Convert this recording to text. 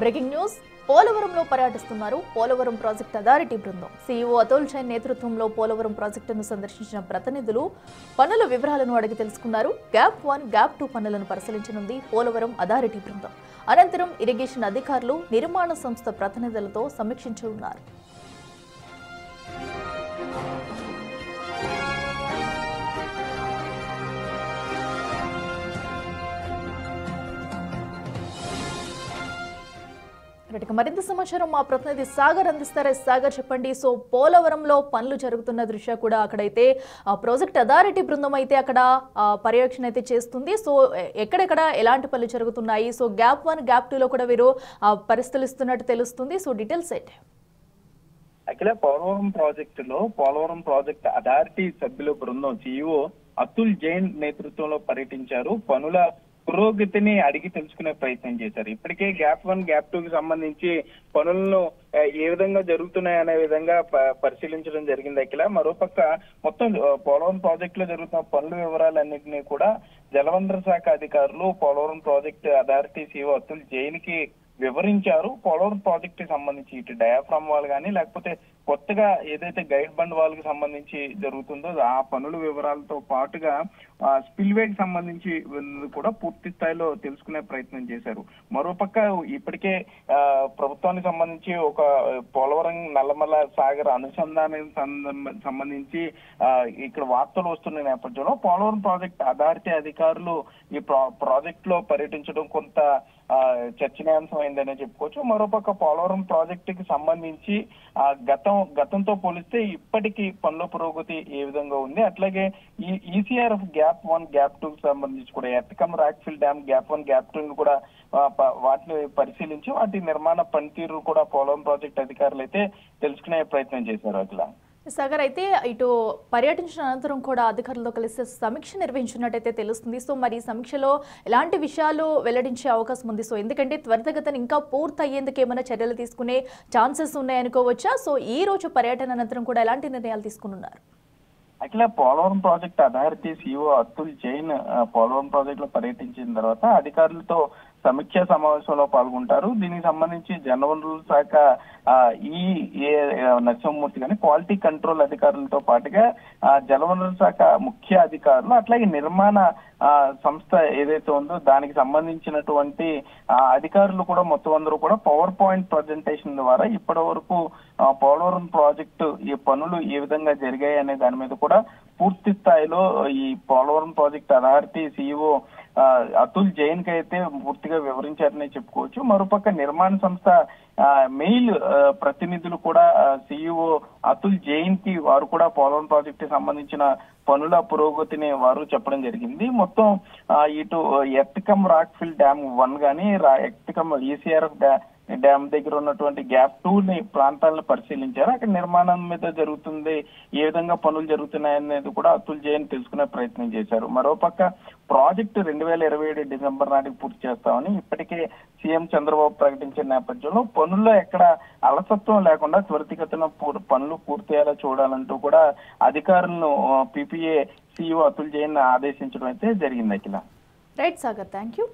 Breaking news పోలవరంలో పర్యటిస్తున్నారు Polavaram project authority బృందం. సీఈఓ అతుల్ జైన్ నేతృత్వంలో పోలవరం ప్రాజెక్టును సందర్శించిన ప్రతినిధులు పనుల వివరాలను అడిగి తెలుసుకున్నారు. గ్యాప్ 1, గ్యాప్ 2 పనులను పరిశీలించనుంది పోలవరం అథారిటీ బృందం. అనంతరం ఇరిగేషన్ అధికారులు, నిర్మాణ సంస్థ ప్రతినిధులతో సమీక్షించనున్నారు. మరింత సమాచారం మా ప్రతినిధి సాగర్ అందిస్తారు. సాగర్, చెప్పండి. సో పోలవరంలో పనులు జరుగుతున్న దృష్ట్యా కూడా అక్కడైతే ప్రాజెక్ట్ అథారిటీ బృందం అయితే అక్కడ పర్యవేక్షణ అయితే చేస్తుంది. సో ఎక్కడెక్కడ ఎలాంటి పనులు జరుగుతున్నాయి? సో గ్యాప్ 1, గ్యాప్ 2 లో కూడా వీరు పరిశీలిస్తున్నట్టు తెలుస్తుంది. సో డీటెయిల్స్ ఏంటి? అఖిల, పోలవరం ప్రాజెక్ట్ అథారిటీ సభ్యుల బృందం సీఈఓ అతుల్ జైన్ నేతృత్వంలో పర్యటించారు. పనుల పురోగతిని అడిగి తెలుసుకునే ప్రయత్నం చేశారు. ఇప్పటికే గ్యాప్ 1, గ్యాప్ 2 కి సంబంధించి పనులను ఏ విధంగా జరుగుతున్నాయనే విధంగా పరిశీలించడం జరిగింది. అఖిల, మరోపక్క మొత్తం పోలవరం ప్రాజెక్ట్ లో జరుగుతున్న పనుల వివరాలన్నింటినీ కూడా జలవనరుల శాఖ అధికారులు Polavaram project authority CEO Atul Jain కి వివరించారు. పోలవరం ప్రాజెక్ట్ కి సంబంధించి ఇటు డయాఫ్రామ్ వాల్ కానీ లేకపోతే కొత్తగా ఏదైతే గైడ్ బండ్ వాళ్ళకి సంబంధించి జరుగుతుందో ఆ పనుల వివరాలతో పాటుగా స్పిల్వే కి సంబంధించి కూడా పూర్తి స్థాయిలో తెలుసుకునే ప్రయత్నం చేశారు. మరోపక్క ఇప్పటికే ప్రభుత్వానికి సంబంధించి ఒక పోలవరం నల్లమల సాగర్ అనుసంధానానికి సంబంధించి ఇక్కడ వార్తలు వస్తున్న నేపథ్యంలో పోలవరం ప్రాజెక్ట్ అథారిటీ అధికారులు ఈ ప్రాజెక్ట్ లో పర్యటించడం కొంత చర్చనీయాంశమైందనే చెప్పుకోవచ్చు. మరోపక్క పోలవరం ప్రాజెక్టు కి సంబంధించి గతంతో పోలిస్తే ఇప్పటికీ పనుల పురోగతి ఏ విధంగా ఉంది, అట్లాగే ఈ ఈసీఆర్ఎఫ్ గ్యాప్ 1, గ్యాప్ 2 కి సంబంధించి కూడా ఎర్తకమ్ రాక్ఫిల్ డ్యామ్ గ్యాప్ 1, గ్యాప్ 2 కూడా వాటిని పరిశీలించి వాటి నిర్మాణ పనితీరు కూడా పోలవరం ప్రాజెక్ట్ అధికారులు అయితే తెలుసుకునే ప్రయత్నం చేశారు. అట్లా సాగర్, అయితే ఇటు పర్యటించిన అనంతరం కూడా అధికారులతో కలిసి సమీక్ష నిర్వహించినట్టయితే తెలుస్తుంది. సో మరి ఈ సమీక్షలో ఎలాంటి విషయాలు వెల్లడించే అవకాశం ఉంది? సో ఎందుకంటే త్వరితగతిన ఇంకా పూర్తి అయ్యేందుకు ఏమైనా చర్యలు తీసుకునే ఛాన్సెస్ ఉన్నాయనుకోవచ్చా? సో ఈ రోజు పర్యటన అనంతరం కూడా ఎలాంటి నిర్ణయాలు తీసుకున్నారు? అట్లా Polavaram project authority CEO Atul Jain Polavaram project లో పర్యటించిన తర్వాత అధికారులతో సమీక్షా సమావేశంలో పాల్గొంటారు. దీనికి సంబంధించి జలవనరుల శాఖ నరసింహమూర్తి కానీ క్వాలిటీ కంట్రోల్ అధికారులతో పాటుగా జలవనరుల శాఖ ముఖ్య అధికారులు అట్లాగే నిర్మాణ సంస్థ ఏదైతే ఉందో దానికి సంబంధించినటువంటి అధికారులు కూడా మొత్తం అందరూ కూడా పవర్ పాయింట్ ప్రజెంటేషన్ ద్వారా ఇప్పటి వరకు పోలవరం ప్రాజెక్టు ఈ పనులు ఏ విధంగా జరిగాయి అనే దాని మీద కూడా పూర్తి స్థాయిలో ఈ Polavaram project authority CEO Atul Jain కి అయితే పూర్తిగా వివరించారని చెప్పుకోవచ్చు. మరోపక్క నిర్మాణ సంస్థ మెయిల్ ప్రతినిధులు కూడా సీఈఓ అతుల్ జైన్ కి వారు కూడా పోలవరం ప్రాజెక్ట్ కి సంబంధించిన పనుల పురోగతిని వారు చెప్పడం జరిగింది. మొత్తం ఇటు ఎర్తకమ్ రాక్ఫిల్ డ్యామ్ 1 కానీ ఎర్తకమ్ ఈసీఆర్ఎఫ్ డ్యామ్ దగ్గర ఉన్నటువంటి గ్యాప్ 2 ప్రాంతాలను పరిశీలించారు. అక్కడ నిర్మాణం మీద జరుగుతుంది, ఏ విధంగా పనులు జరుగుతున్నాయనేది కూడా అతుల్ జైన్ తెలుసుకునే ప్రయత్నం చేశారు. మరోపక్క ప్రాజెక్టు 2027 డిసెంబర్ నాటికి పూర్తి చేస్తామని ఇప్పటికే సీఎం చంద్రబాబు ప్రకటించిన నేపథ్యంలో పనుల్లో ఎక్కడ అలసత్వం లేకుండా త్వరితగతిన పనులు పూర్తయ్యేలా చూడాలంటూ కూడా అధికారులను పీపీఏ సీఈఓ అతుల్ జైన్ ఆదేశించడం అయితే జరిగింది. Akhila. Right Sagar, thank you.